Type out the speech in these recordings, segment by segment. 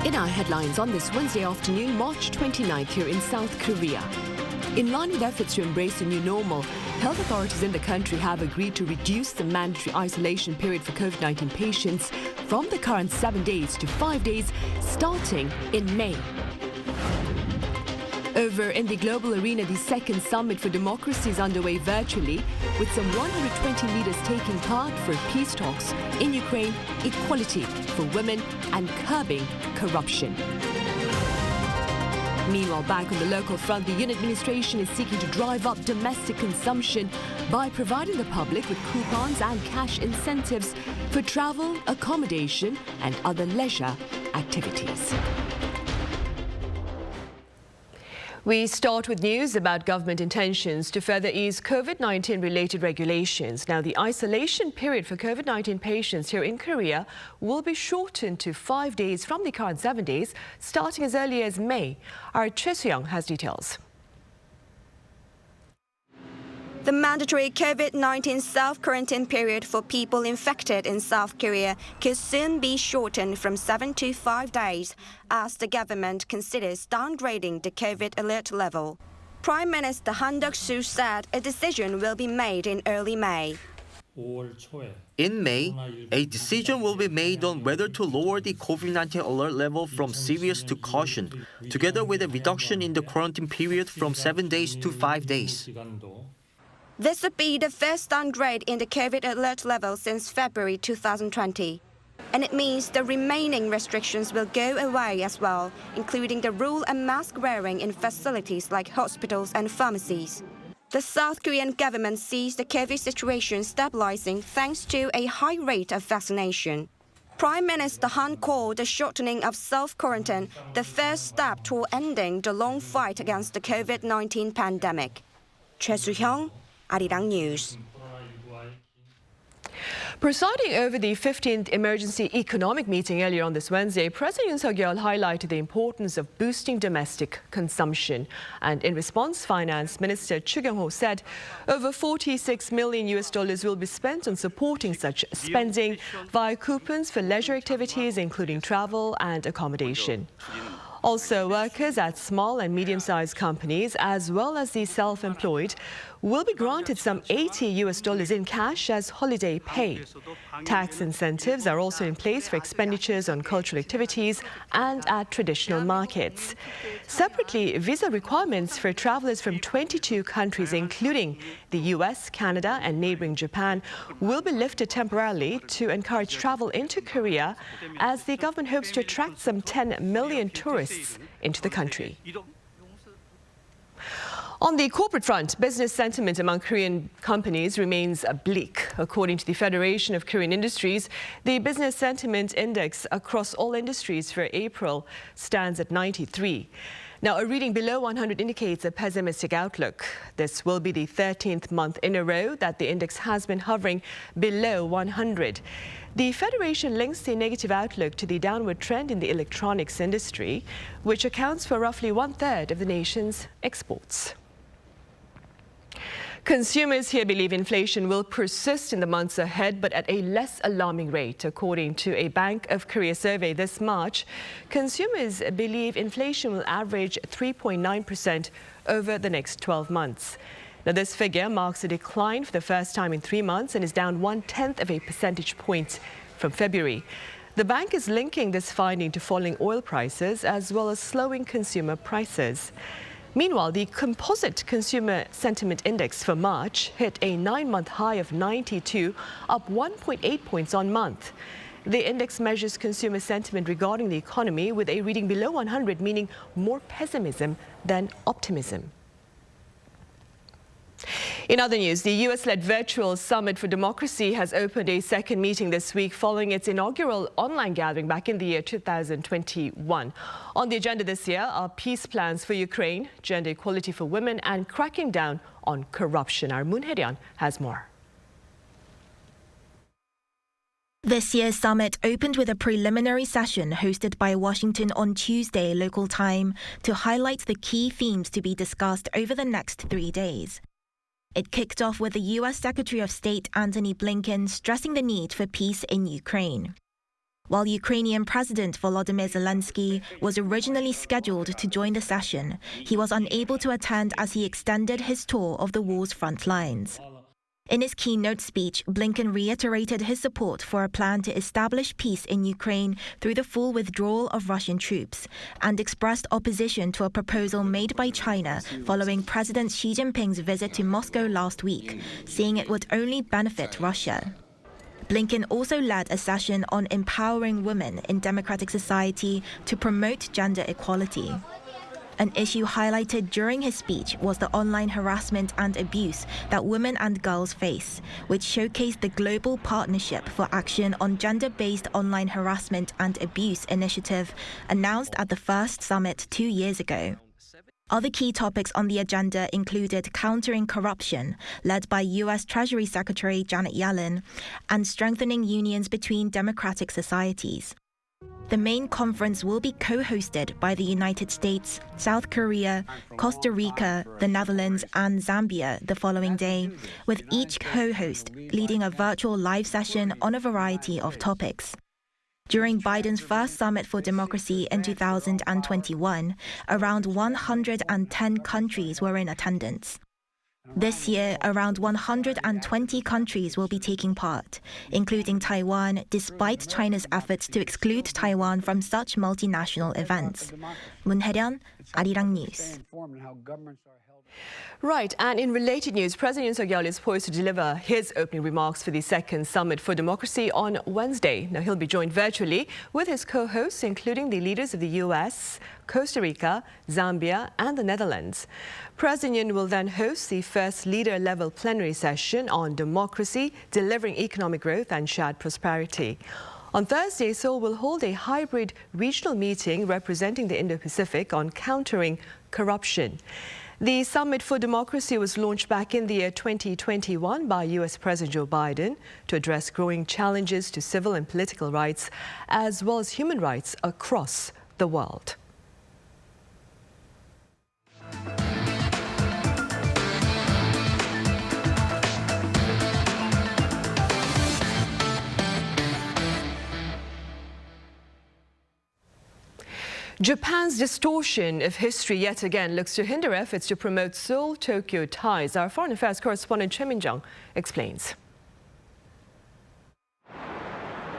In our headlines on this Wednesday afternoon, March 29th here in South Korea. In line with efforts to embrace a new normal, health authorities in the country have agreed to reduce the mandatory isolation period for COVID-19 patients from the current 7 days to 5 days starting in May. Over in the global arena, the second summit for democracy is underway virtually, with some 120 leaders taking part for peace talks in Ukraine, equality for women and curbing corruption. Meanwhile, back on the local front, the Yoon administration is seeking to drive up domestic consumption by providing the public with coupons and cash incentives for travel, accommodation and other leisure activities. We start with news about government intentions to further ease COVID-19 related regulations. Now, the isolation period for COVID-19 patients here in Korea will be shortened to 5 days from the current 7 days, starting as early as May. Our Choi Soo-young has details. The mandatory COVID-19 self-quarantine period for people infected in South Korea could soon be shortened from 7 to 5 days as the government considers downgrading the COVID alert level. Prime Minister Han Duck-soo said a decision will be made in early May. In May, a decision will be made on whether to lower the COVID-19 alert level from serious to caution, together with a reduction in the quarantine period from 7 days to 5 days. This would be the first downgrade in the COVID alert level since February 2020. And it means the remaining restrictions will go away as well, including the rule of mask wearing in facilities like hospitals and pharmacies. The South Korean government sees the COVID situation stabilizing thanks to a high rate of vaccination. Prime Minister Han called the shortening of self-quarantine the first step toward ending the long fight against the COVID-19 pandemic. Choi Soo-young, Arirang News. Presiding over the 15th Emergency Economic Meeting earlier on this Wednesday, President Yoon highlighted the importance of boosting domestic consumption. And in response, Finance Minister Chu Kyung-ho said over $46 million will be spent on supporting such spending via coupons for leisure activities, including travel and accommodation. Also, workers at small and medium-sized companies, as well as the self-employed, will be granted some $80 in cash as holiday pay. Tax incentives are also in place for expenditures on cultural activities and at traditional markets. Separately, visa requirements for travelers from 22 countries, including the US, Canada and neighboring Japan, will be lifted temporarily to encourage travel into Korea as the government hopes to attract some 10 million tourists into the country. On the corporate front, business sentiment among Korean companies remains bleak. According to the Federation of Korean Industries, the business sentiment index across all industries for April stands at 93. Now, a reading below 100 indicates a pessimistic outlook. This will be the 13th month in a row that the index has been hovering below 100. The Federation links the negative outlook to the downward trend in the electronics industry, which accounts for roughly 1/3 of the nation's exports. Consumers here believe inflation will persist in the months ahead, but at a less alarming rate. According to a Bank of Korea survey this March, consumers believe inflation will average 3.9% over the next 12 months. Now, this figure marks a decline for the first time in 3 months and is down 1/10 of a percentage point from February. The bank is linking this finding to falling oil prices as well as slowing consumer prices. Meanwhile, the composite consumer sentiment index for March hit a 9-month high of 92, up 1.8 points on month. The index measures consumer sentiment regarding the economy with a reading below 100, meaning more pessimism than optimism. In other news, the US-led virtual Summit for Democracy has opened a second meeting this week following its inaugural online gathering back in the year 2021. On the agenda this year are peace plans for Ukraine, gender equality for women, and cracking down on corruption. Our Moon Hye-ryun has more. This year's summit opened with a preliminary session hosted by Washington on Tuesday local time to highlight the key themes to be discussed over the next 3 days. It kicked off with the U.S. Secretary of State Antony Blinken stressing the need for peace in Ukraine. While Ukrainian President Volodymyr Zelensky was originally scheduled to join the session, he was unable to attend as he extended his tour of the war's front lines. In his keynote speech, Blinken reiterated his support for a plan to establish peace in Ukraine through the full withdrawal of Russian troops, and expressed opposition to a proposal made by China following President Xi Jinping's visit to Moscow last week, saying it would only benefit Russia. Blinken also led a session on empowering women in democratic society to promote gender equality. An issue highlighted during his speech was the online harassment and abuse that women and girls face, which showcased the Global Partnership for Action on Gender-Based Online Harassment and Abuse initiative announced at the first summit 2 years ago. Other key topics on the agenda included countering corruption, led by U.S. Treasury Secretary Janet Yellen, and strengthening unions between democratic societies. The main conference will be co-hosted by the United States, South Korea, Costa Rica, the Netherlands, and Zambia the following day, with each co-host leading a virtual live session on a variety of topics. During Biden's first Summit for Democracy in 2021, around 110 countries were in attendance. This year, around 120 countries will be taking part, including Taiwan, despite China's efforts to exclude Taiwan from such multinational events. Moon Hae-ryun, Arirang News. Right, and in related news, President Yoon Suk-yeol is poised to deliver his opening remarks for the second Summit for Democracy on Wednesday. Now, he'll be joined virtually with his co-hosts, including the leaders of the U.S., Costa Rica, Zambia, and the Netherlands. President Yoon will then host the first leader-level plenary session on democracy, delivering economic growth and shared prosperity. On Thursday, Seoul will hold a hybrid regional meeting representing the Indo-Pacific on countering corruption. The Summit for Democracy was launched back in the year 2021 by U.S. President Joe Biden to address growing challenges to civil and political rights, as well as human rights across the world. Japan's distortion of history yet again looks to hinder efforts to promote Seoul-Tokyo ties. Our foreign affairs correspondent Choi Min-jung explains.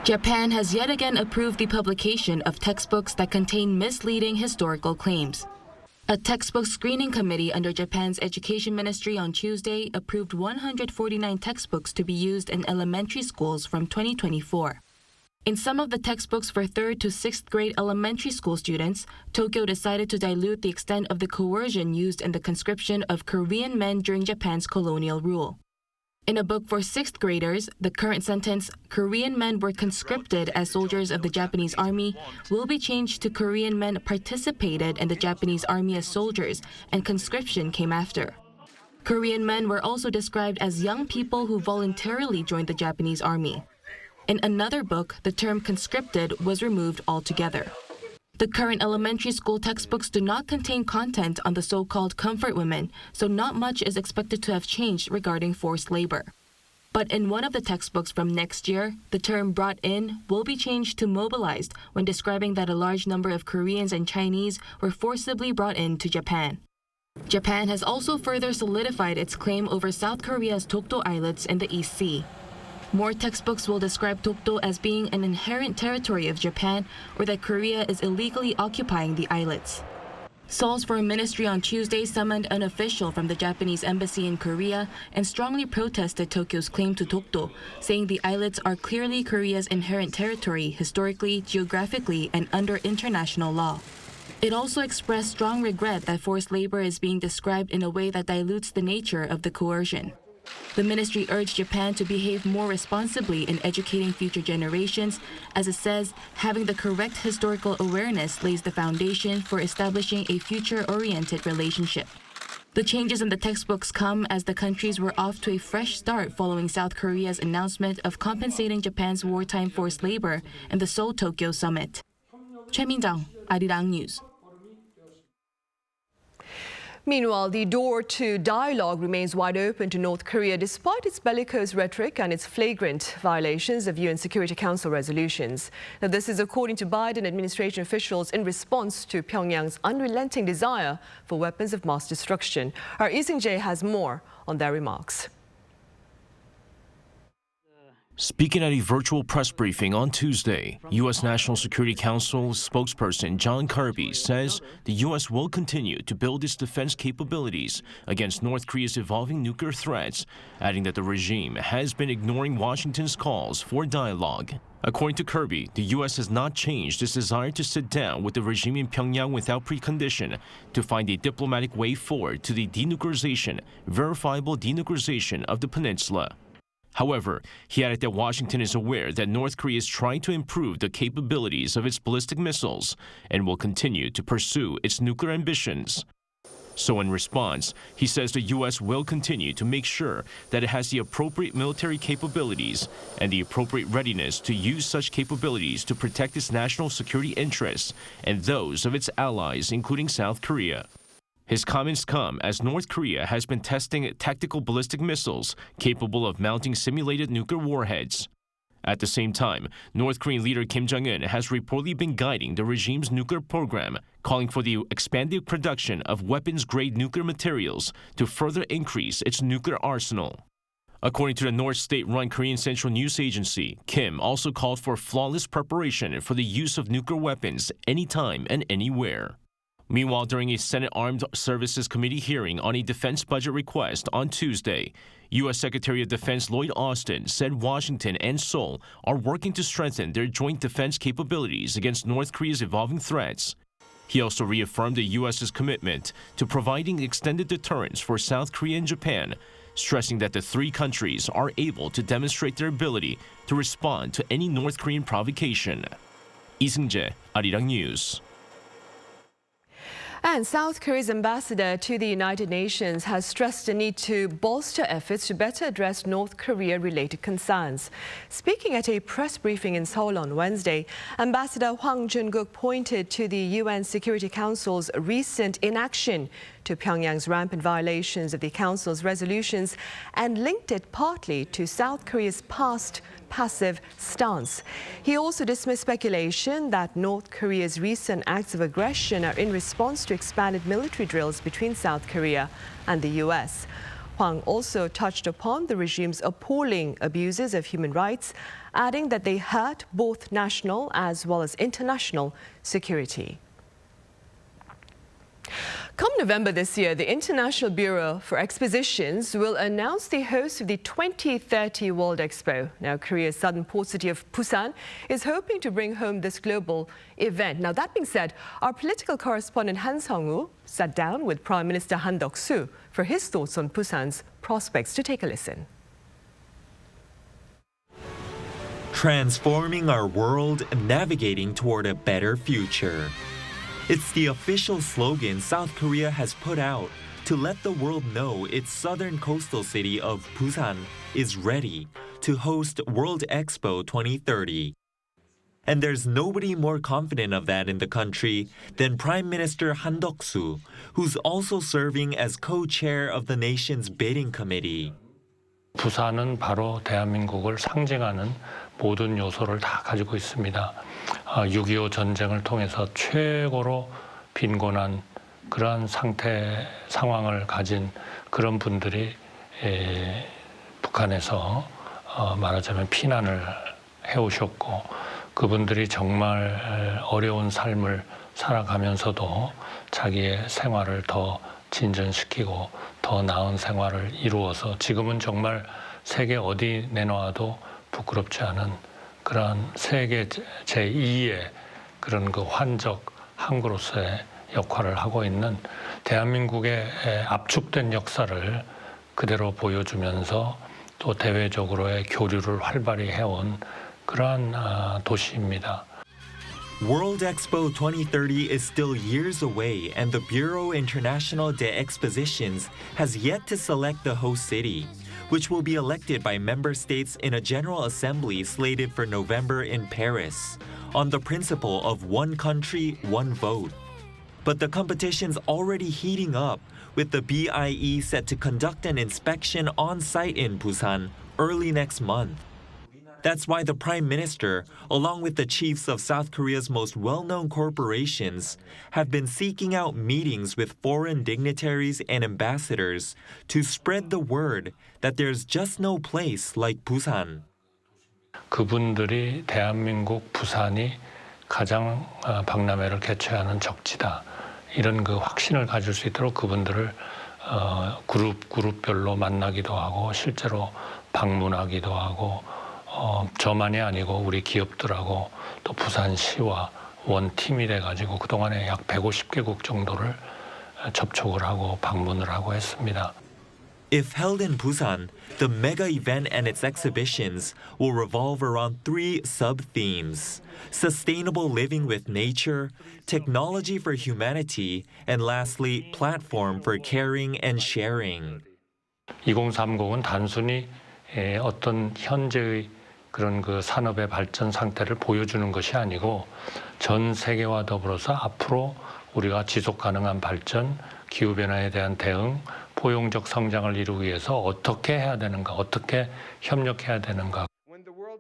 Japan has yet again approved the publication of textbooks that contain misleading historical claims. A textbook screening committee under Japan's Education Ministry on Tuesday approved 149 textbooks to be used in elementary schools from 2024. In some of the textbooks for 3rd to 6th grade elementary school students, Tokyo decided to dilute the extent of the coercion used in the conscription of Korean men during Japan's colonial rule. In a book for 6th graders, the current sentence, "Korean men were conscripted as soldiers of the Japanese army," will be changed to "Korean men participated in the Japanese army as soldiers, and conscription came after." Korean men were also described as young people who voluntarily joined the Japanese army. In another book, the term conscripted was removed altogether. The current elementary school textbooks do not contain content on the so-called comfort women, so not much is expected to have changed regarding forced labor. But in one of the textbooks from next year, the term brought in will be changed to mobilized when describing that a large number of Koreans and Chinese were forcibly brought into Japan. Japan has also further solidified its claim over South Korea's Dokdo Islets in the East Sea. More textbooks will describe Dokdo as being an inherent territory of Japan, or that Korea is illegally occupying the islets. Seoul's foreign ministry on Tuesday summoned an official from the Japanese embassy in Korea and strongly protested Tokyo's claim to Dokdo, saying the islets are clearly Korea's inherent territory historically, geographically, and under international law. It also expressed strong regret that forced labor is being described in a way that dilutes the nature of the coercion. The ministry urged Japan to behave more responsibly in educating future generations. As it says, having the correct historical awareness lays the foundation for establishing a future-oriented relationship. The changes in the textbooks come as the countries were off to a fresh start following South Korea's announcement of compensating Japan's wartime forced labor in the Seoul-Tokyo summit. Choi Min-jung, Arirang News. Meanwhile, the door to dialogue remains wide open to North Korea despite its bellicose rhetoric and its flagrant violations of UN Security Council resolutions. Now, this is according to Biden administration officials in response to Pyongyang's unrelenting desire for weapons of mass destruction. Our Lee Jae has more on their remarks. Speaking at a virtual press briefing on Tuesday, U.S. National Security Council spokesperson John Kirby says the U.S. will continue to build its defense capabilities against North Korea's evolving nuclear threats, adding that the regime has been ignoring Washington's calls for dialogue. According to Kirby, the U.S. has not changed its desire to sit down with the regime in Pyongyang without precondition to find a diplomatic way forward to the denuclearization, verifiable denuclearization of the peninsula. However, he added that Washington is aware that North Korea is trying to improve the capabilities of its ballistic missiles and will continue to pursue its nuclear ambitions. So in response, he says the U.S. will continue to make sure that it has the appropriate military capabilities and the appropriate readiness to use such capabilities to protect its national security interests and those of its allies, including South Korea. His comments come as North Korea has been testing tactical ballistic missiles capable of mounting simulated nuclear warheads. At the same time, North Korean leader Kim Jong-un has reportedly been guiding the regime's nuclear program, calling for the expanded production of weapons-grade nuclear materials to further increase its nuclear arsenal. According to the North State-run Korean Central News Agency, Kim also called for flawless preparation for the use of nuclear weapons anytime and anywhere. Meanwhile, during a Senate Armed Services Committee hearing on a defense budget request on Tuesday, U.S. Secretary of Defense Lloyd Austin said Washington and Seoul are working to strengthen their joint defense capabilities against North Korea's evolving threats. He also reaffirmed the U.S.'s commitment to providing extended deterrence for South Korea and Japan, stressing that the three countries are able to demonstrate their ability to respond to any North Korean provocation. Lee Jae, Arirang News. And South Korea's ambassador to the United Nations has stressed the need to bolster efforts to better address North Korea-related concerns. Speaking at a press briefing in Seoul on Wednesday, Ambassador Hwang Jun-guk pointed to the UN Security Council's recent inaction to Pyongyang's rampant violations of the Council's resolutions and linked it partly to South Korea's past passive stance. He also dismissed speculation that North Korea's recent acts of aggression are in response to expanded military drills between South Korea and the U.S. Hwang also touched upon the regime's appalling abuses of human rights, adding that they hurt both national as well as international security. Come November this year, the International Bureau for Expositions will announce the host of the 2030 World Expo. Now, Korea's southern port city of Busan is hoping to bring home this global event. Now, that being said, our political correspondent Han Sung-woo sat down with Prime Minister Han Duck-soo for his thoughts on Busan's prospects. To take a listen. Transforming our world, navigating toward a better future. It's the official slogan South Korea has put out to let the world know its southern coastal city of Busan is ready to host World Expo 2030. And there's nobody more confident of that in the country than Prime Minister Han Duck-soo, who's also serving as co-chair of the nation's bidding committee. 부산은 바로 대한민국을 상징하는 모든 요소를 다 가지고 있습니다. 6.25 전쟁을 통해서 최고로 빈곤한 그러한 상황을 가진 그런 분들이 북한에서 말하자면 피난을 해오셨고 그분들이 정말 어려운 삶을 살아가면서도 자기의 생활을 더 진전시키고 더 나은 생활을 이루어서 지금은 정말 세계 어디 내놓아도 부끄럽지 않은 그러한 세계 제2의 그런 그 환적 항구로서의 역할을 하고 있는 대한민국의 압축된 역사를 그대로 보여주면서 또 대외적으로의 교류를 활발히 해온 그러한 도시입니다. World Expo 2030 is still years away, and the Bureau International des Expositions has yet to select the host city, which will be elected by member states in a General Assembly slated for November in Paris, on the principle of one country, one vote. But the competition's already heating up, with the BIE set to conduct an inspection on site in Busan early next month. That's why the Prime Minister, along with the chiefs of South Korea's most well-known corporations, have been seeking out meetings with foreign dignitaries and ambassadors to spread the word that there's just no place like Busan. 그분들이 대한민국 부산이 가장 박람회를 개최하는 적지다. 이런 그 확신을 가질 수 있도록 그분들을 그룹별로 만나기도 하고 실제로 방문하기도 하고 저만이 아니고 우리 기업들하고 또 부산시와 원팀이 돼가지고 그동안에 약 150개국 정도를 접촉을 하고 방문을 하고 했습니다. If held in Busan, the mega event and its exhibitions will revolve around 3 sub-themes: sustainable living with nature, technology for humanity, and lastly, platform for caring and sharing. 2030은 단순히 어떤 현재의 그런 그 산업의 발전 상태를 보여주는 것이 아니고 전 세계와 더불어서 앞으로 우리가 지속 가능한 발전, 기후 변화에 대한 대응, 포용적 성장을 이루기 위해서 어떻게 해야 되는가, 어떻게 협력해야 되는가.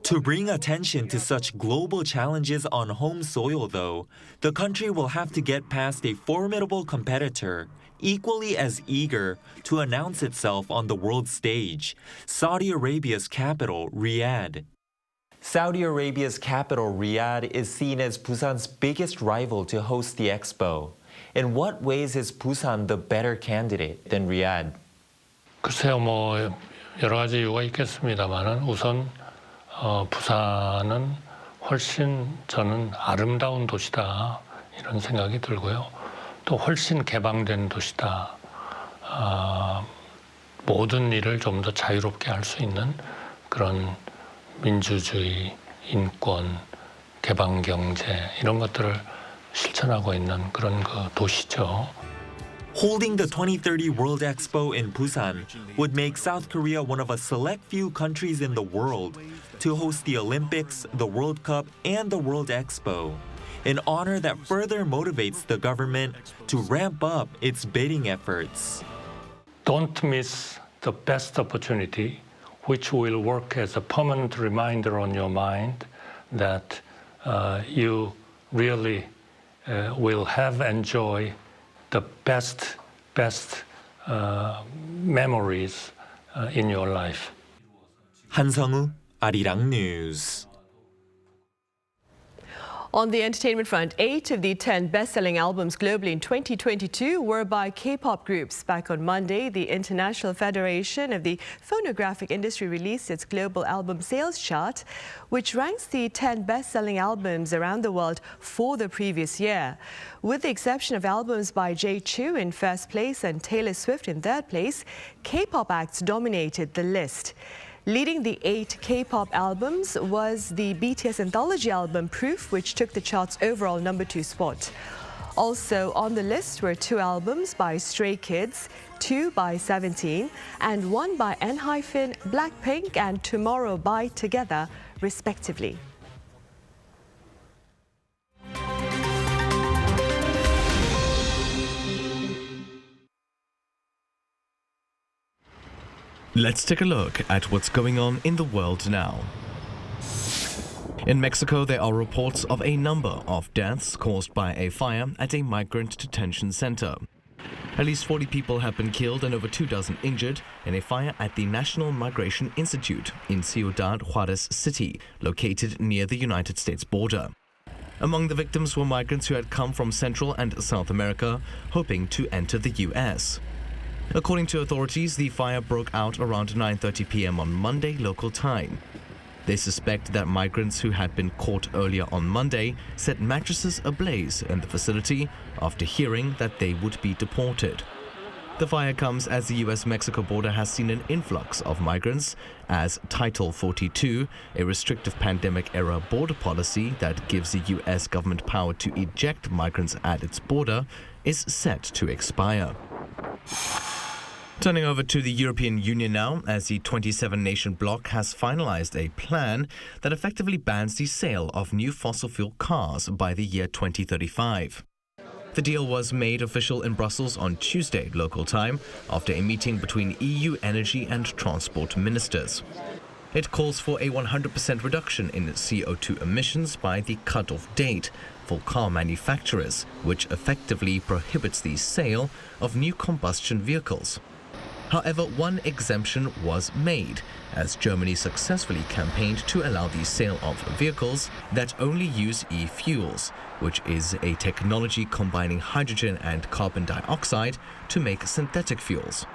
To bring attention to such global challenges on home soil, though, the country will have to get past a formidable competitor, equally as eager to announce itself on the world stage, Saudi Arabia's capital, Riyadh. Saudi Arabia's capital, Riyadh, is seen as Busan's biggest rival to host the Expo. In what ways is Busan the better candidate than Riyadh? 글쎄요, 뭐 여러 가지 이유가 있겠습니다만은 우선 부산은 훨씬 저는 아름다운 도시다 이런 생각이 들고요. 또 훨씬 개방된 도시다. 모든 일을 좀 더 자유롭게 할 수 있는 그런 민주주의, 인권, 개방 경제 이런 것들을 실천하고 있는 그런 그 도시죠. Holding the 2030 World Expo in Busan would make South Korea one of a select few countries in the world to host the Olympics, the World Cup, and the World Expo, an honor that further motivates the government to ramp up its bidding efforts. Don't miss the best opportunity, which will work as a permanent reminder on your mind that you really will have enjoyed the best memories in your life. 한성우, Arirang News. On the entertainment front, 8 of the 10 best-selling albums globally in 2022 were by K-pop groups. Back on Monday, the International Federation of the Phonographic Industry released its global album sales chart, which ranks the 10 best-selling albums around the world for the previous year. With the exception of albums by J2 in first place and Taylor Swift in third place, K-pop acts dominated the list. Leading the 8 K-pop albums was the BTS anthology album Proof, which took the chart's overall #2 spot. Also on the list were 2 albums by Stray Kids, 2 by 17, and 1 by ENHYPEN, Blackpink, and Tomorrow by Together, respectively. Let's take a look at what's going on in the world now. In Mexico, there are reports of a number of deaths caused by a fire at a migrant detention center. At least 40 people have been killed and over 2 dozen injured in a fire at the National Migration Institute in Ciudad Juarez City, located near the United States border. Among the victims were migrants who had come from Central and South America, hoping to enter the U.S. According to authorities, the fire broke out around 9:30 p.m. on Monday local time. They suspect that migrants who had been caught earlier on Monday set mattresses ablaze in the facility after hearing that they would be deported. The fire comes as the U.S.-Mexico border has seen an influx of migrants as Title 42, a restrictive pandemic-era border policy that gives the U.S. government power to eject migrants at its border, is set to expire. Turning over to the European Union now, as the 27-nation bloc has finalized a plan that effectively bans the sale of new fossil fuel cars by the year 2035. The deal was made official in Brussels on Tuesday, local time, after a meeting between EU energy and transport ministers. It calls for a 100% reduction in CO2 emissions by the cut-off date for car manufacturers, which effectively prohibits the sale of new combustion vehicles. However, one exemption was made, as Germany successfully campaigned to allow the sale of vehicles that only use e-fuels, which is a technology combining hydrogen and carbon dioxide to make synthetic fuels.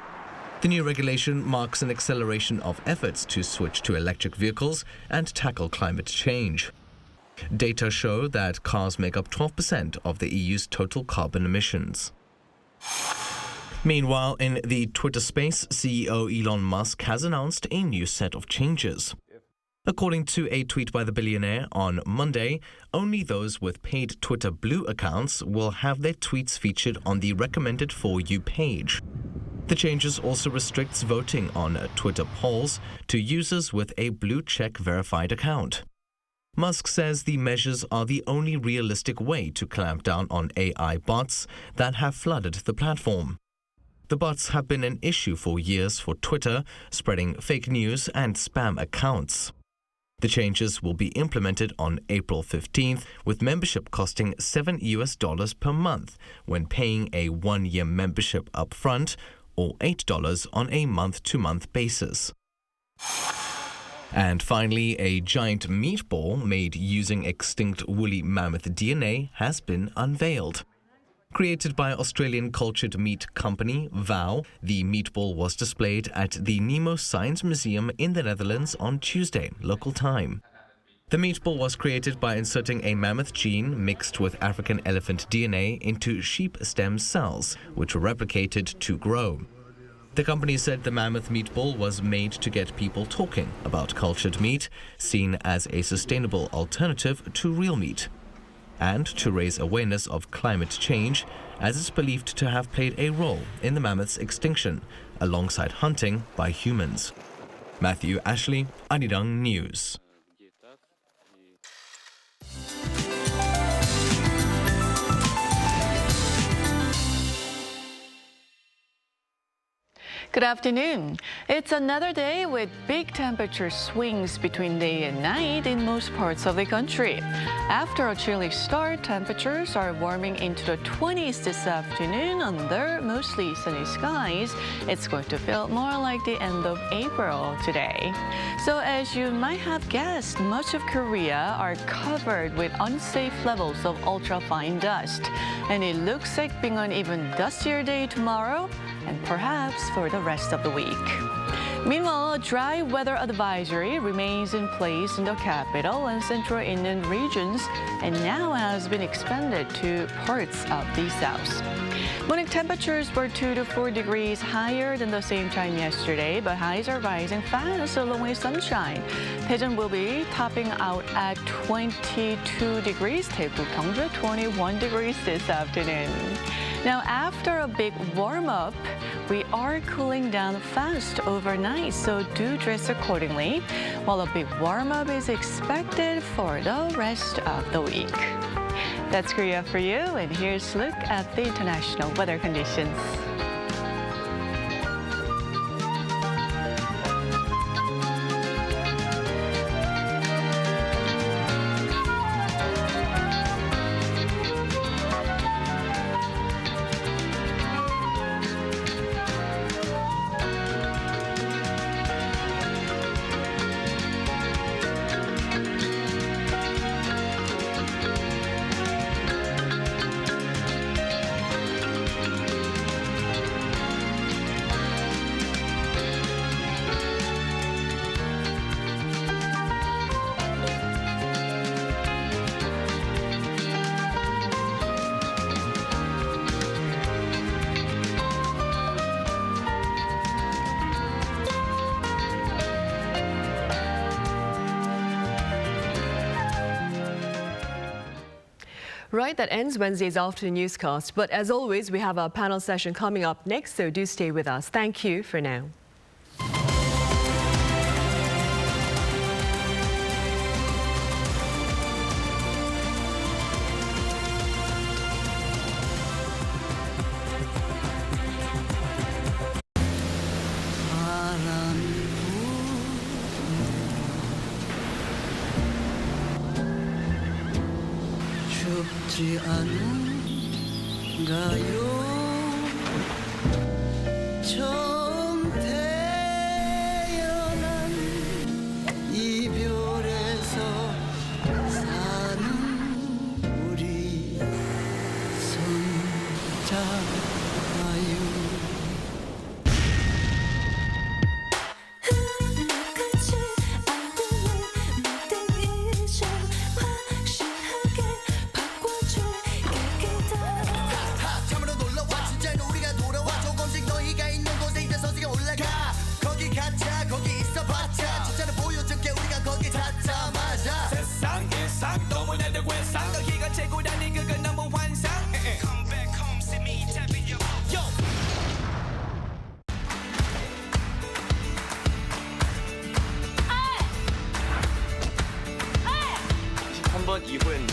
The new regulation marks an acceleration of efforts to switch to electric vehicles and tackle climate change. Data show that cars make up 12% of the EU's total carbon emissions. Meanwhile, in the Twitter space, CEO Elon Musk has announced a new set of changes. According to a tweet by the billionaire on Monday, only those with paid Twitter Blue accounts will have their tweets featured on the recommended For You page. The changes also restricts voting on Twitter polls to users with a blue check verified account. Musk says the measures are the only realistic way to clamp down on AI bots that have flooded the platform. The bots have been an issue for years for Twitter, spreading fake news and spam accounts. The changes will be implemented on April 15th, with membership costing $7 per month when paying a one-year membership upfront, or $8 on a month-to-month basis. And finally, a giant meatball made using extinct woolly mammoth DNA has been unveiled. Created by Australian cultured meat company VOW, the meatball was displayed at the Nemo Science Museum in the Netherlands on Tuesday, local time. The meatball was created by inserting a mammoth gene mixed with African elephant DNA into sheep stem cells, which were replicated to grow. The company said the mammoth meatball was made to get people talking about cultured meat, seen as a sustainable alternative to real meat, and to raise awareness of climate change, as it's believed to have played a role in the mammoth's extinction, alongside hunting by humans. Matthew Ashley, Arirang News. Good afternoon. It's another day with big temperature swings between day and night in most parts of the country. After a chilly start, temperatures are warming into the 20s this afternoon under mostly sunny skies. It's going to feel more like the end of April today. So as you might have guessed, much of Korea are covered with unsafe levels of ultrafine dust. And it looks like being an even dustier day tomorrow, and perhaps for the rest of the week. Meanwhile, a dry weather advisory remains in place in the capital and central inland regions, and now has been expanded to parts of the south. Morning temperatures were 2 to 4 degrees higher than the same time yesterday, but highs are rising fast along with sunshine. Daejeon will be topping out at 22 degrees, Daegu, Gyeongju 21 degrees this afternoon. Now, after a big warm-up, we are cooling down fast overnight, so do dress accordingly, while a big warm-up is expected for the rest of the week. That's Korea for you, and here's a look at the international weather conditions. Right, that ends Wednesday's afternoon newscast. But as always, we have our panel session coming up next, so do stay with us. Thank you for now. 어렵지 않은가요? 처음 태어난 이별에서 사는 우리 손잡아요. 한번 이후엔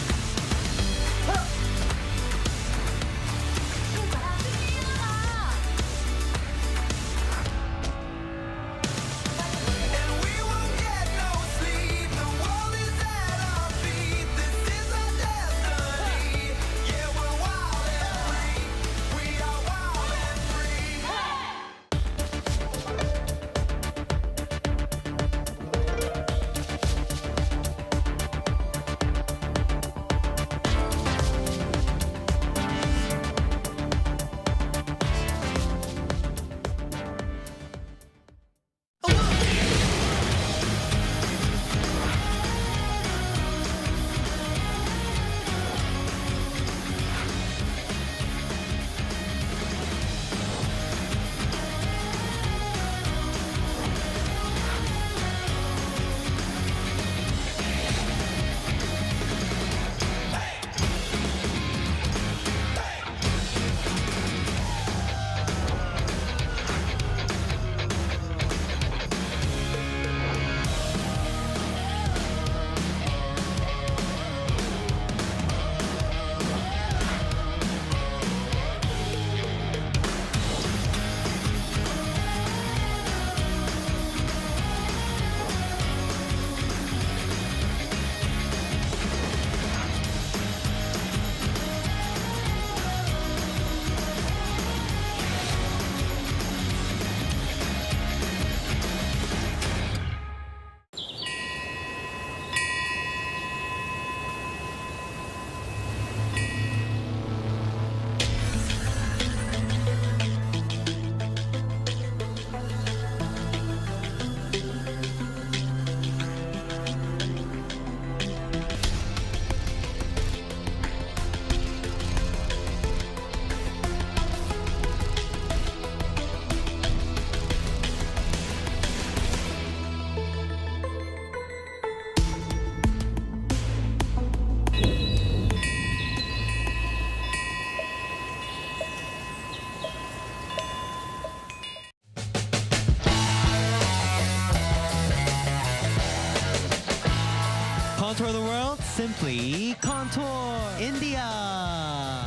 Contour the world, simply contour. India,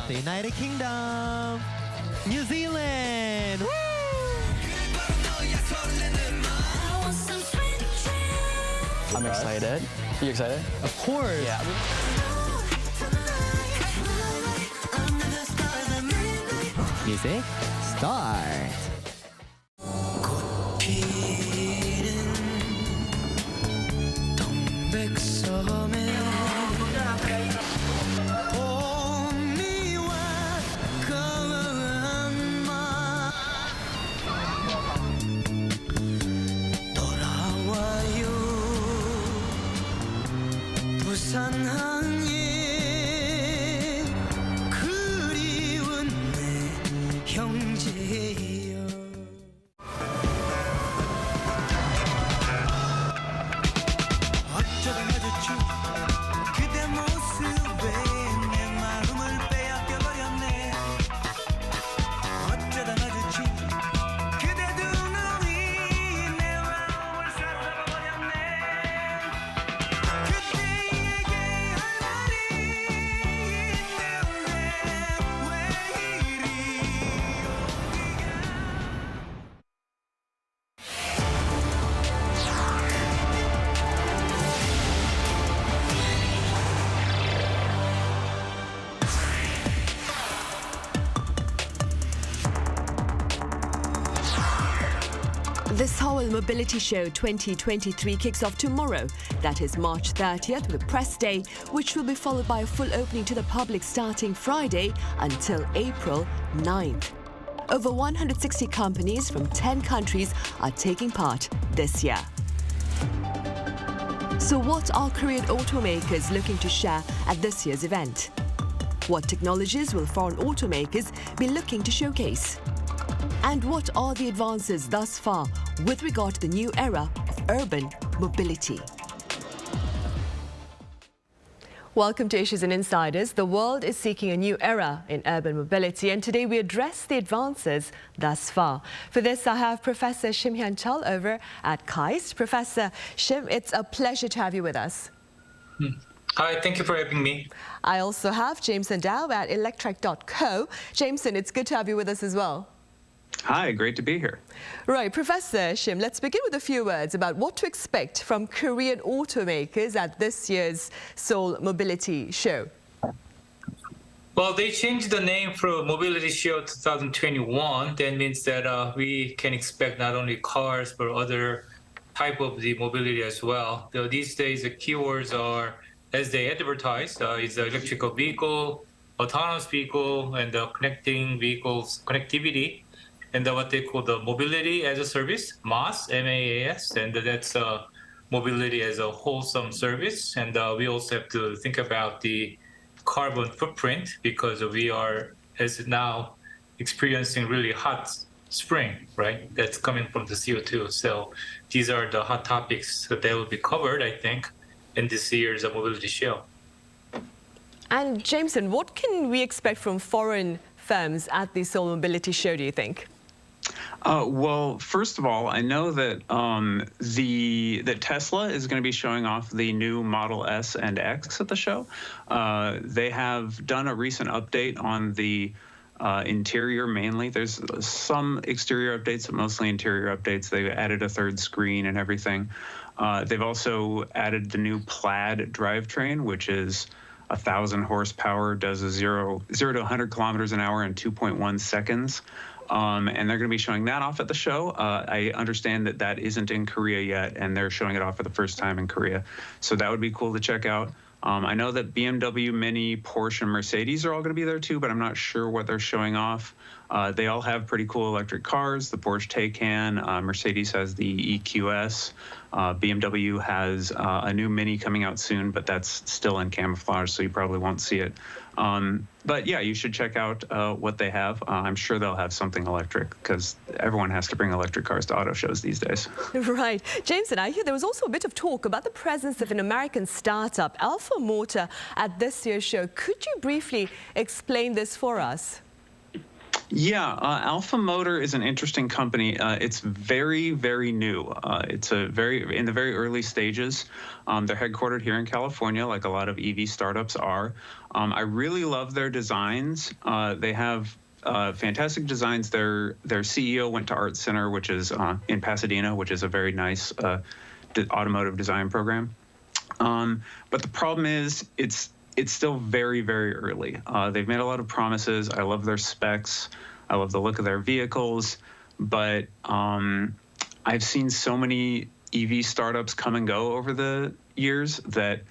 the United Kingdom, New Zealand. Woo! I'm excited. You excited? Of course. Yeah. Music, start. 부산 항에 그리운 내 형제여. 어쩌다 마주친 그대 모습에 내 마음을 빼앗겨 버렸네. 어쩌다 마주친 그대 두 눈이 내 마음을 쏟아 버렸네. 그대에게 할 말이 있는데 왜 이리 용기가 The Seoul Mobility Show 2023 kicks off tomorrow. That is March 30th with a press day, which will be followed by a full opening to the public starting Friday until April 9th. Over 160 companies from 10 countries are taking part this year. So what are Korean automakers looking to share at this year's event? What technologies will foreign automakers be looking to showcase? And what are the advances thus far with regard to the new era of urban mobility? Welcome to Issues and Insiders. The world is seeking a new era in urban mobility, and today we address the advances thus far. For this, I have Professor Shim Hyun-chul over at KAIST. Professor Shim, it's a pleasure to have you with us. Hi, thank you for having me. I also have Jameson Dow at electrek.co. Jameson, it's good to have you with us as well. Hi, great to be here. Right, Professor Shim, let's begin with a few words about what to expect from Korean automakers at this year's Seoul Mobility Show. Well, they changed the name for Mobility Show 2021. That means that we can expect not only cars, but other type of the mobility as well. Though these days, the keywords are, as they advertise, is the electrical vehicle, autonomous vehicle, and the connecting vehicles connectivity. And what they call the mobility as a service, MaaS, M-A-A-S, and that's mobility as a wholesome service. And we also have to think about the carbon footprint, because we are, as now, experiencing really hot spring, right? That's coming from the CO2. So these are the hot topics that will be covered, I think, in this year's mobility show. And Jameson, what can we expect from foreign firms at the Seoul Mobility Show, do you think? Well, first of all, I know that that Tesla is going to be showing off the new Model S and X at the show. They have done a recent update on the interior mainly. There's some exterior updates, but mostly interior updates. They've added a third screen and everything. They've also added the new Plaid drivetrain, which is 1,000 horsepower, does a 0 to 100 kilometers an hour in 2.1 seconds. And they're going to be showing that off at the show. I understand that that isn't in Korea yet, and they're showing it off for the first time in Korea. So that would be cool to check out. I know that BMW, Mini, Porsche, and Mercedes are all going to be there too, but I'm not sure what they're showing off. They all have pretty cool electric cars. The Porsche Taycan, Mercedes has the EQS. BMW has a new Mini coming out soon, but that's still in camouflage, so you probably won't see it. But yeah, you should check out what they have. I'm sure they'll have something electric, because everyone has to bring electric cars to auto shows these days. Right. Jameson, I hear there was also a bit of talk about the presence of an American startup, Alpha Motor, at this year's show. Could you briefly explain this for us? Yeah, Alpha Motor is an interesting company. It's very, very new. It's in the very early stages. They're headquartered here in California, like a lot of EV startups are. I really love their designs. They have fantastic designs. Their CEO went to Art Center, which is in Pasadena, which is a very nice automotive design program. But the problem is, it's still very, very early. They've made a lot of promises. I love their specs. I love the look of their vehicles. But I've seen so many EV startups come and go over the years that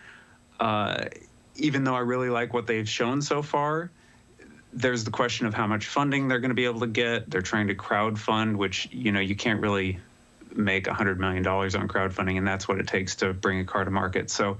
even though I really like what they've shown so far, there's the question of how much funding they're going to be able to get. They're trying to crowdfund, which, you can't really make $100 million on crowdfunding, and that's what it takes to bring a car to market. So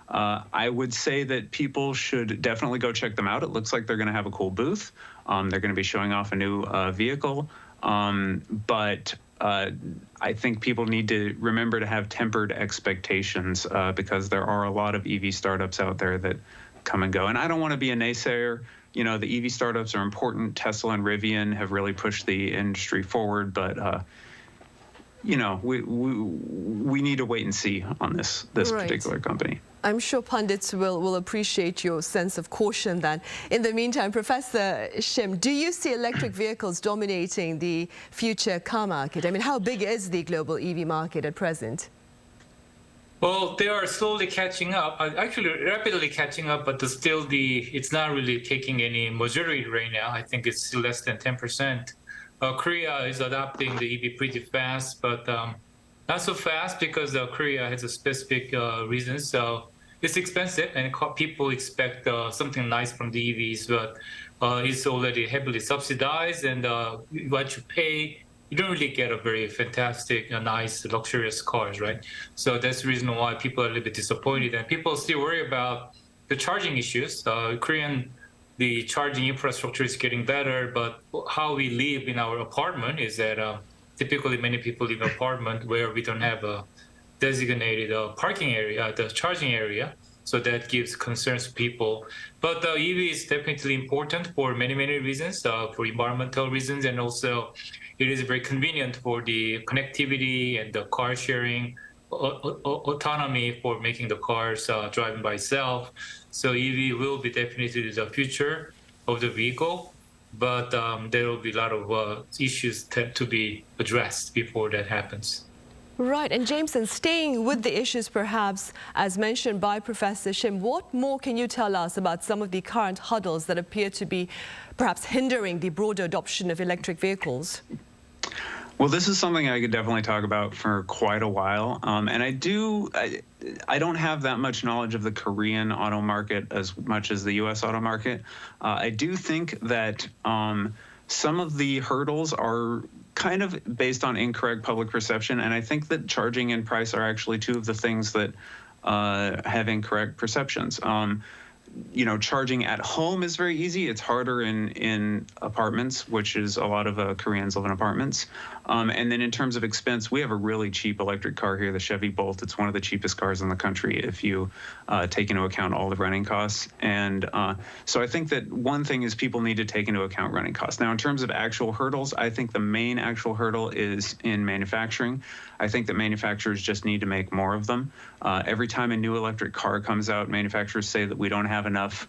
I would say that people should definitely go check them out. It looks like they're going to have a cool booth. They're going to be showing off a new vehicle. But I think people need to remember to have tempered expectations because there are a lot of EV startups out there that come and go. And I don't want to be a naysayer. The EV startups are important. Tesla and Rivian have really pushed the industry forward, but we need to wait and see on this particular company. I'm sure pundits will appreciate your sense of caution then. In the meantime, Professor Shim, do you see electric vehicles dominating the future car market? I mean, how big is the global EV market at present? Well, they are slowly catching up, actually rapidly catching up, but it's not really taking any majority right now. I think it's less than 10%. Korea is adopting the EV pretty fast, but not so fast because Korea has a specific reasons. So it's expensive, and people expect something nice from the EVs, but it's already heavily subsidized, and what you pay, you don't really get a very fantastic, nice, luxurious cars, right? So that's the reason why people are a little bit disappointed, and people still worry about the charging issues. The charging infrastructure is getting better, but how we live in our apartment is that typically many people live in an apartment where we don't have a designated parking area, the charging area. So that gives concerns to people. But the EV is definitely important for many, many reasons, for environmental reasons, and also it is very convenient for the connectivity and the car sharing, autonomy for making the cars driving by itself. So EV will be definitely the future of the vehicle, but there will be a lot of issues to be addressed before that happens. Right, and Jameson, staying with the issues perhaps, as mentioned by Professor Shim, what more can you tell us about some of the current hurdles that appear to be perhaps hindering the broader adoption of electric vehicles? Well, this is something I could definitely talk about for quite a while. And I don't have that much knowledge of the Korean auto market as much as the U.S. auto market. I do think that some of the hurdles are kind of based on incorrect public perception. And I think that charging and price are actually two of the things that have incorrect perceptions. Charging at home is very easy. It's harder in apartments, which is a lot of Koreans live in apartments. And then in terms of expense, we have a really cheap electric car here, the Chevy Bolt. It's one of the cheapest cars in the country if you take into account all the running costs. And so I think that one thing is people need to take into account running costs. Now, in terms of actual hurdles, I think the main actual hurdle is in manufacturing. I think that manufacturers just need to make more of them. Every time a new electric car comes out, manufacturers say that we don't have enough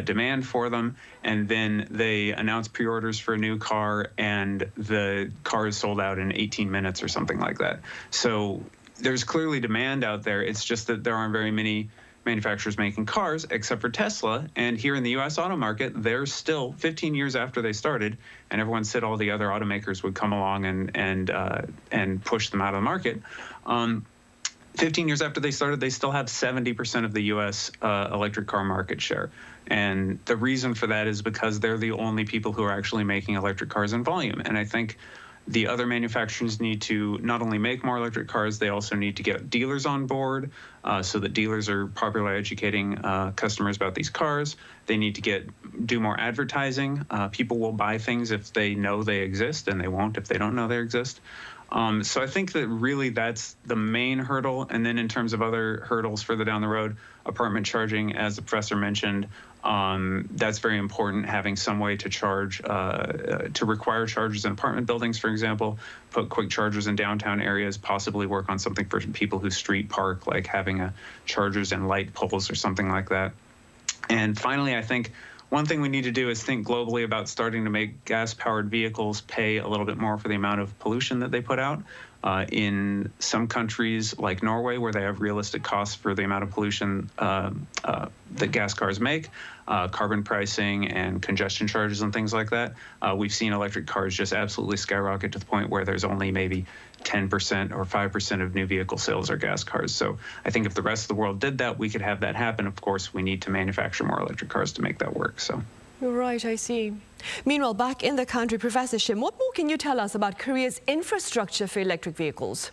demand for them, and then they announce pre-orders for a new car, and the car is sold out in 18 minutes or something like that. So there's clearly demand out there. It's just that there aren't very many manufacturers making cars except for Tesla. And here in the U.S. auto market, they're still 15 years after they started, and everyone said all the other automakers would come along and push them out of the market. 15 years after they started, they still have 70% of the U.S. Electric car market share. And the reason for that is because they're the only people who are actually making electric cars in volume. And I think the other manufacturers need to not only make more electric cars, they also need to get dealers on board so that dealers are properly educating customers about these cars. They need to do more advertising. People will buy things if they know they exist, and they won't if they don't know they exist. So I think that really that's the main hurdle. And then in terms of other hurdles further down the road, apartment charging, as the professor mentioned, that's very important, having some way to charge, to require chargers in apartment buildings, for example, put quick chargers in downtown areas, possibly work on something for people who street park, like having chargers in light poles or something like that. And finally, I think one thing we need to do is think globally about starting to make gas-powered vehicles pay a little bit more for the amount of pollution that they put out. In some countries like Norway, where they have realistic costs for the amount of pollution that gas cars make, carbon pricing and congestion charges and things like that, we've seen electric cars just absolutely skyrocket to the point where there's only maybe 10% or 5% of new vehicle sales are gas cars. So I think if the rest of the world did that, we could have that happen. Of course, we need to manufacture more electric cars to make that work. So. Right, I see. Meanwhile, back in the country, Professor Shim, what more can you tell us about Korea's infrastructure for electric vehicles?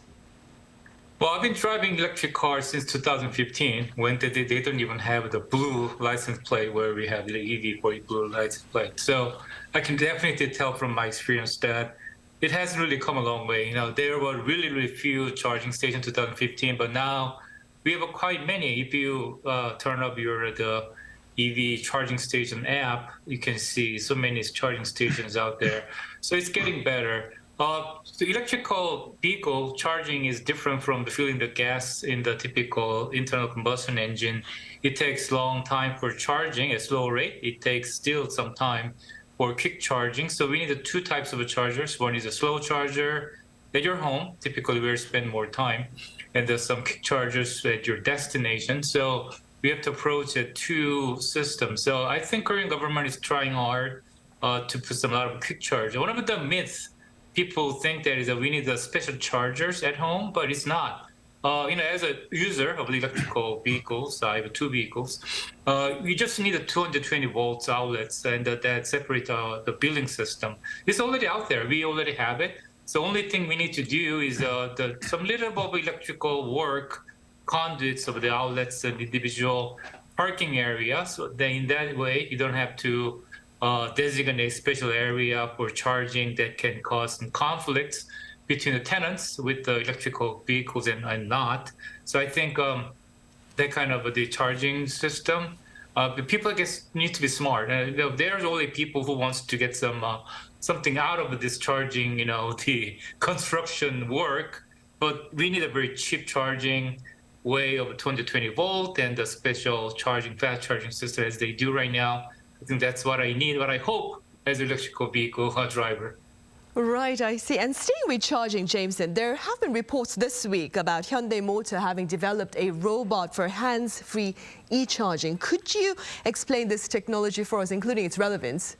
Well, I've been driving electric cars since 2015, when they don't even have the blue license plate where we have the EV for blue license plate. So I can definitely tell from my experience that it hasn't really come a long way. There were really, really few charging stations in 2015, but now we have quite many. If you turn up the EV charging station app, you can see so many charging stations out there. So it's getting better. The electrical vehicle charging is different from filling the gas in the typical internal combustion engine. It takes a long time for charging at slow rate. It takes still some time for quick charging. So we need two types of chargers. One is a slow charger at your home, typically where you spend more time, and there's some quick chargers at your destination. So we have to approach two systems. So I think Korean government is trying hard to put some lot of quick charge. One of the myths people think that is that we need the special chargers at home, but it's not. As a user of the electrical vehicles, I have 2 vehicles, you just need a 220 volts outlets and that separate the billing system. It's already out there. We already have it. So the only thing we need to do is some little bit of electrical work, conduits of the outlets and individual parking area. So then in that way, you don't have to designate a special area for charging that can cause some conflicts between the tenants with the electrical vehicles and not. So I think that kind of the charging system, the people, I guess, need to be smart. There's only people who wants to get something out of this charging, the construction work, but we need a very cheap charging way of 220 volt and the special charging, fast charging system as they do right now. I think that's what I need, what I hope as an electrical vehicle driver. Right, I see. And staying with charging, Jameson, there have been reports this week about Hyundai Motor having developed a robot for hands-free e-charging. Could you explain this technology for us, including its relevance?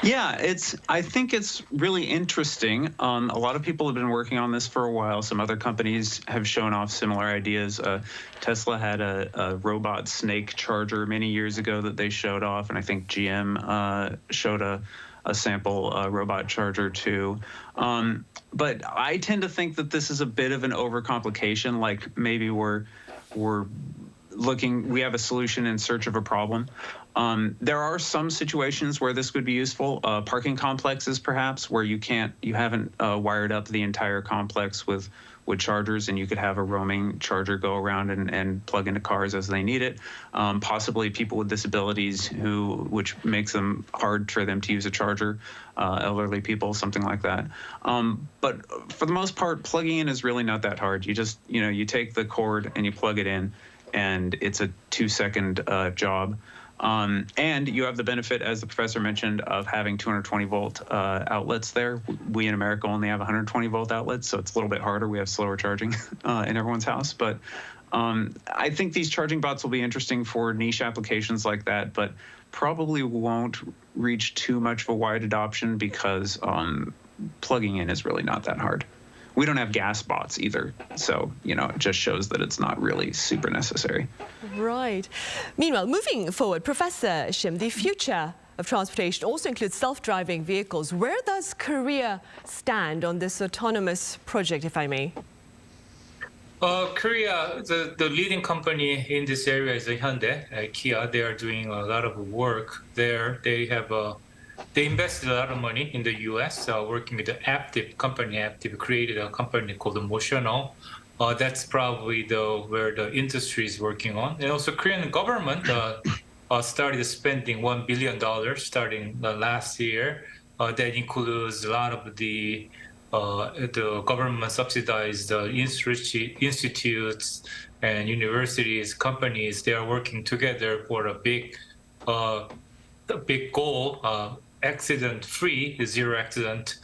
Yeah, I think it's really interesting. A lot of people have been working on this for a while. Some other companies have shown off similar ideas. Tesla had a robot snake charger many years ago that they showed off, and I think GM showed a sample robot charger too. But I tend to think that this is a bit of an overcomplication, like maybe we have a solution in search of a problem. There are some situations where this would be useful. Parking complexes, perhaps, where you haven't wired up the entire complex with chargers, and you could have a roaming charger go around and plug into cars as they need it. Possibly people with disabilities which makes them hard for them to use a charger, elderly people, something like that. But for the most part, plugging in is really not that hard. You just, you take the cord and you plug it in, and it's a 2-second job. And you have the benefit, as the professor mentioned, of having 220 volt outlets there. We in America only have 120 volt outlets, so it's a little bit harder. We have slower charging in everyone's house. But I think these charging bots will be interesting for niche applications like that, but probably won't reach too much of a wide adoption because plugging in is really not that hard. We don't have gas bots either, so, it just shows that it's not really super necessary. Right. Meanwhile, moving forward, Professor Shim, the future of transportation also includes self-driving vehicles. Where does Korea stand on this autonomous project, if I may? Korea, the leading company in this area is Hyundai, Kia. They are doing a lot of work there. They invested a lot of money in the U.S., working with the Aptiv company. Aptiv created a company called Motional. That's probably where the industry is working on. And also Korean government started spending $1 billion starting last year. That includes a lot of the government subsidized institutes and universities, companies. They are working together for a big goal, accident-free, zero accident,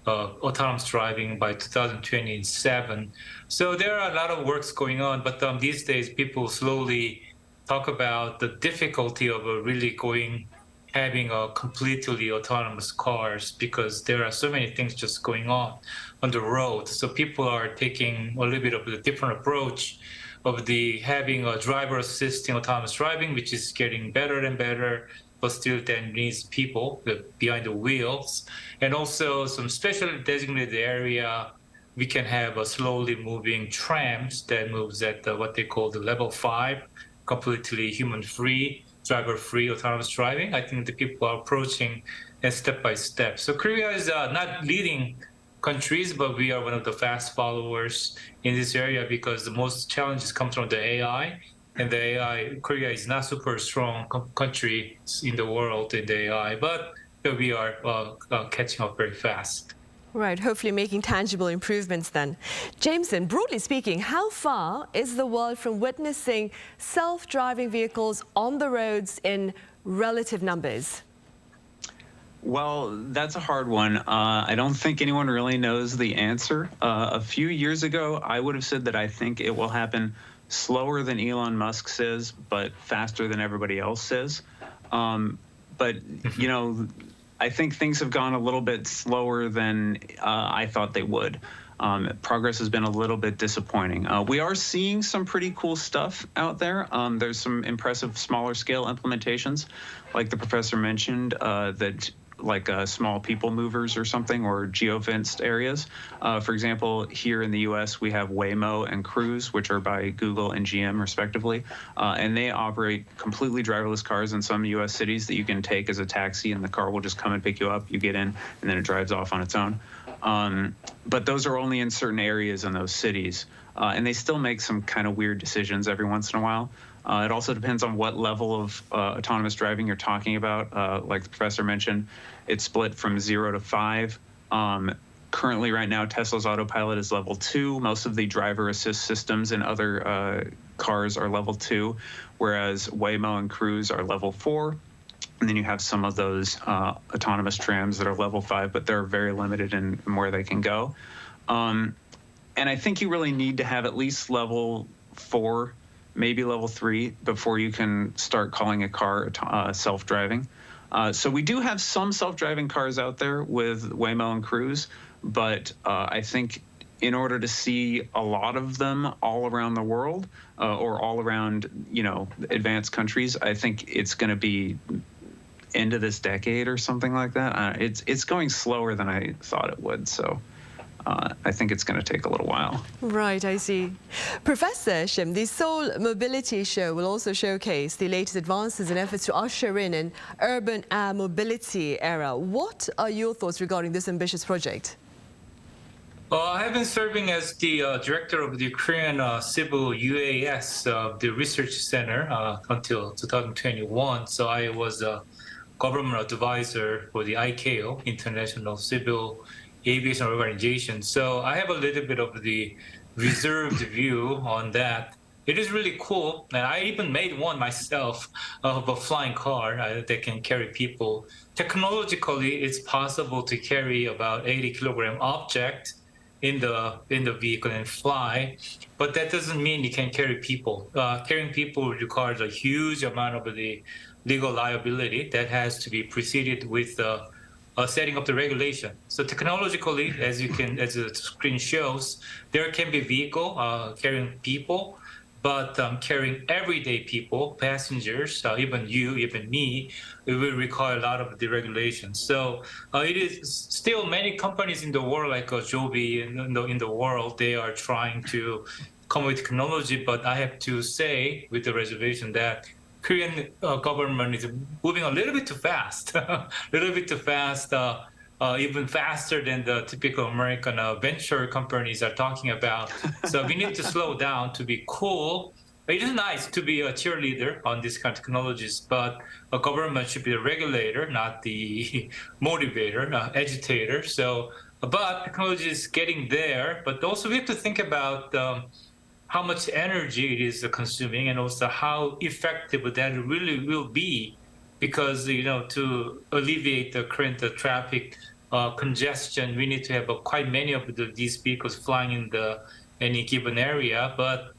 autonomous driving by 2027. So there are a lot of works going on, but these days people slowly talk about the difficulty of really having a completely autonomous cars because there are so many things just going on the road. So people are taking a little bit of a different approach of having a driver assisting autonomous driving, which is getting better and better, but still then needs people behind the wheels. And also some special designated area, we can have a slowly moving trams that moves at what they call the level 5, completely human-free, driver-free autonomous driving. I think the people are approaching step by step. So Korea is not leading countries, but we are one of the fast followers in this area because the most challenges come from the AI. And the AI, Korea is not super strong country in the world in the AI, but we are catching up very fast. Right, hopefully making tangible improvements then. Jameson, broadly speaking, how far is the world from witnessing self-driving vehicles on the roads in relative numbers? Well, that's a hard one. I don't think anyone really knows the answer. A few years ago, I would have said that I think it will happen slower than Elon Musk says, but faster than everybody else says. but you know, I think things have gone a little bit slower than I thought they would. Progress has been a little bit disappointing. We are seeing some pretty cool stuff out there. There's some impressive smaller scale implementations, like the professor mentioned, that like small people movers or something, or geofenced areas. For example, here in the US, we have Waymo and Cruise, which are by Google and GM respectively. And they operate completely driverless cars in some US cities that you can take as a taxi, and the car will just come and pick you up, you get in, and then it drives off on its own. But those are only in certain areas in those cities. And they still make some kind of weird decisions every once in a while. It also depends on what level of autonomous driving you're talking about. Like the professor mentioned, it's split from 0 to 5. Currently, right now, Tesla's autopilot is level 2. Most of the driver assist systems in other cars are level 2, whereas Waymo and Cruise are level 4. And then you have some of those autonomous trams that are level 5, but they're very limited in where they can go. And I think you really need to have at least level 4, maybe level 3, before you can start calling a car self-driving. So we do have some self-driving cars out there with Waymo and Cruise, but I think in order to see a lot of them all around the world or all around, you know, advanced countries, I think it's going to be end of this decade or something like that. It's going slower than I thought it would, so I think it's going to take a little while. Right, I see. Professor Shim, the Seoul Mobility Show will also showcase the latest advances in efforts to usher in an urban air mobility era. What are your thoughts regarding this ambitious project? I have been serving as the director of the Korean Civil UAS, the research center, until 2021. So I was a government advisor for the ICAO, International Civil Aviation Organization. So I have a little bit of the reserved view on that. It is really cool, and I even made one myself of a flying car that can carry people. Technologically, it's possible to carry about 80-kilogram object in the vehicle and fly, but that doesn't mean you can carry people. Carrying people requires a huge amount of the legal liability that has to be preceded with setting up the regulation. So technologically, as the screen shows, there can be vehicle carrying people, but carrying everyday people, passengers, even you, even me, it will require a lot of the regulations. So it is still many companies in the world, like Joby in the world, they are trying to come with technology, but I have to say with the reservation that Korean government is moving a little bit too fast, even faster than the typical American venture companies are talking about. So we need to slow down to be cool. It is nice to be a cheerleader on these kind of technologies, but a government should be the regulator, not the motivator, agitator. So, but technology is getting there, but also we have to think about how much energy it is consuming, and also how effective that really will be, because to alleviate the current traffic congestion, we need to have quite many of these vehicles flying in any given area. But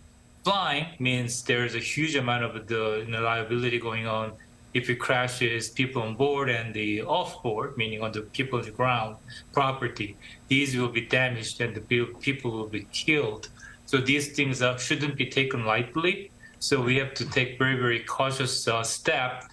flying means there's a huge amount of the liability going on. If it crashes, people on board and the off board, meaning on the people on the ground, property, these will be damaged and the people will be killed. So these things shouldn't be taken lightly. So we have to take very, very cautious step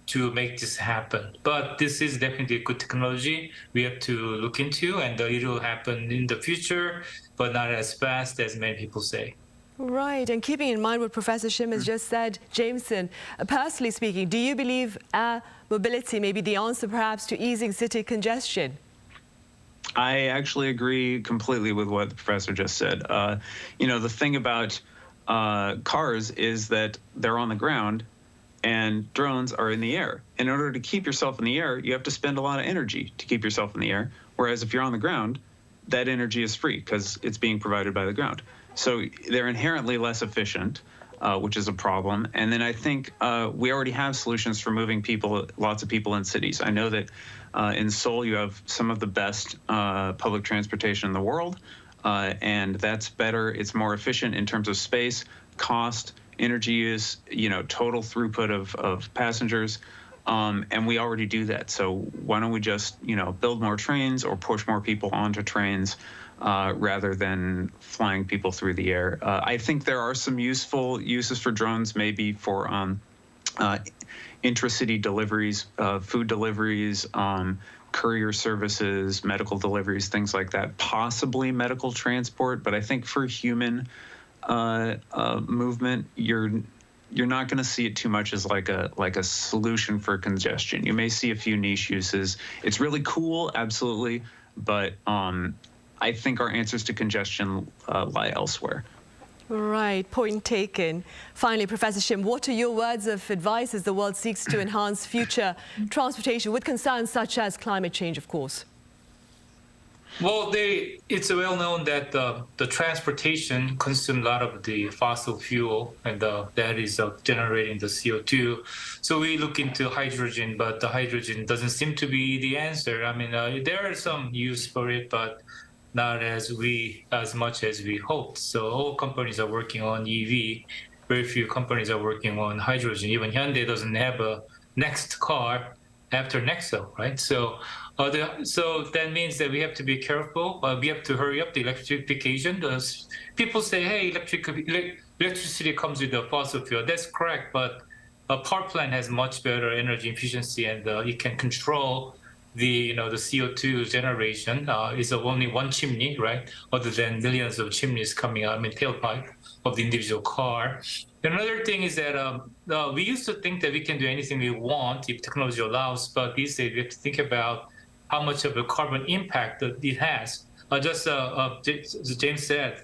to make this happen. But this is definitely a good technology we have to look into, and it will happen in the future, but not as fast as many people say. Right, and keeping in mind what Professor Shim has just said, Jameson, personally speaking, do you believe air mobility may be the answer perhaps to easing city congestion? I actually agree completely with what the professor just said. The thing about cars is that they're on the ground and drones are in the air. In order to keep yourself in the air, you have to spend a lot of energy to keep yourself in the air. Whereas if you're on the ground, that energy is free because it's being provided by the ground. So they're inherently less efficient, which is a problem. And then I think we already have solutions for moving people, lots of people in cities. I know that in Seoul, you have some of the best public transportation in the world, and that's better. It's more efficient in terms of space, cost, energy use, total throughput of passengers. And we already do that. So why don't we just, build more trains or push more people onto trains rather than flying people through the air? I think there are some useful uses for drones, maybe for intracity deliveries, food deliveries, courier services, medical deliveries, things like that, possibly medical transport. But I think for human movement, you're not going to see it too much as like a solution for congestion. You may see a few niche uses. It's really cool, absolutely, but I think our answers to congestion lie elsewhere. Right, point taken. Finally, Professor Shim, what are your words of advice as the world seeks to enhance future transportation with concerns such as climate change, of course? Well, it's well known that the transportation consumes a lot of the fossil fuel, and that is generating the CO2. So we look into hydrogen, but the hydrogen doesn't seem to be the answer. I mean, there are some use for it, but not as much as we hoped. So all companies are working on EV. Very few companies are working on hydrogen. Even Hyundai doesn't have a next car after Nexo, right? So that means that we have to be careful. We have to hurry up the electrification. People say, hey, electricity comes with the fossil fuel. That's correct, but a power plant has much better energy efficiency, and it can control the CO2 generation. Is only one chimney, right? Other than millions of chimneys coming out, tailpipe of the individual car. Another thing is that we used to think that we can do anything we want if technology allows, but these days we have to think about how much of a carbon impact that it has. Just as James said,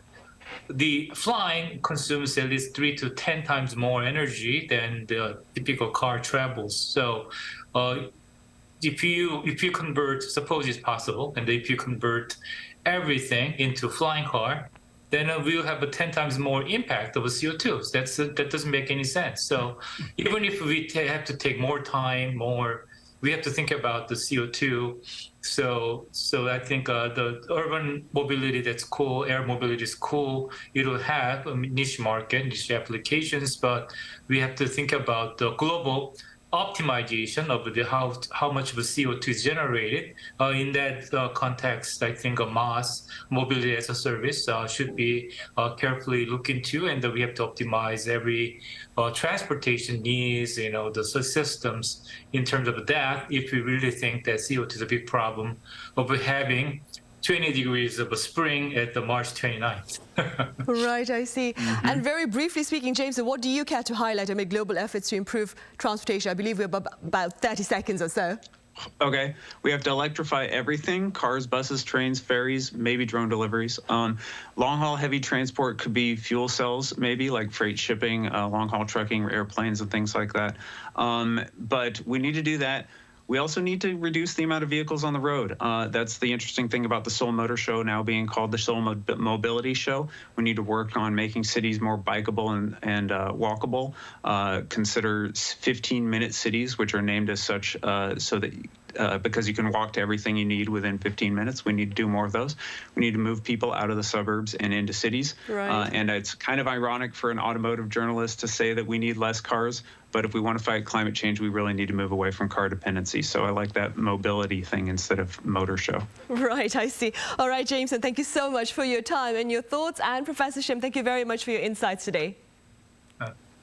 the flying consumes at least 3 to 10 times more energy than the typical car travels. So if you convert, suppose it's possible, and if you convert everything into flying car, then we'll have a 10 times more impact of CO2. That doesn't make any sense. So even if we have to take more time, we have to think about the CO2. So I think the urban mobility, that's cool. Air mobility is cool. It'll have a niche market, niche applications, but we have to think about the global optimization of how much of the CO2 is generated. In that context, I think a mass mobility as a service should be carefully looked into, and we have to optimize every transportation needs, the systems in terms of that, if we really think that CO2 is a big problem of having 20 degrees of a spring at the March 29th. Right, I see. Mm-hmm. And very briefly speaking, James, what do you care to highlight amid global efforts to improve transportation? I believe we have about 30 seconds or so. Okay, we have to electrify everything: cars, buses, trains, ferries, maybe drone deliveries. Long-haul heavy transport could be fuel cells, maybe like freight shipping, long-haul trucking, airplanes and things like that. But we need to do that. We also need to reduce the amount of vehicles on the road. That's the interesting thing about the Seoul Motor Show now being called the Seoul Mobility Show. We need to work on making cities more bikeable and walkable. Consider 15-minute cities, which are named as such so that because you can walk to everything you need within 15 minutes. We need to do more of those. We need to move people out of the suburbs and into cities. Right. And it's kind of ironic for an automotive journalist to say that we need less cars, but if we want to fight climate change, we really need to move away from car dependency. So I like that mobility thing instead of motor show. Right, I see. All right, Jameson, thank you so much for your time and your thoughts. And Professor Shim, thank you very much for your insights today.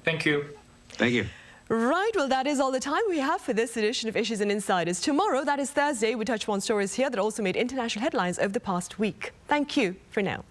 Thank you. Thank you. Right, well, that is all the time we have for this edition of Issues and Insiders. Tomorrow, that is Thursday, we touch on stories here that also made international headlines over the past week. Thank you for now.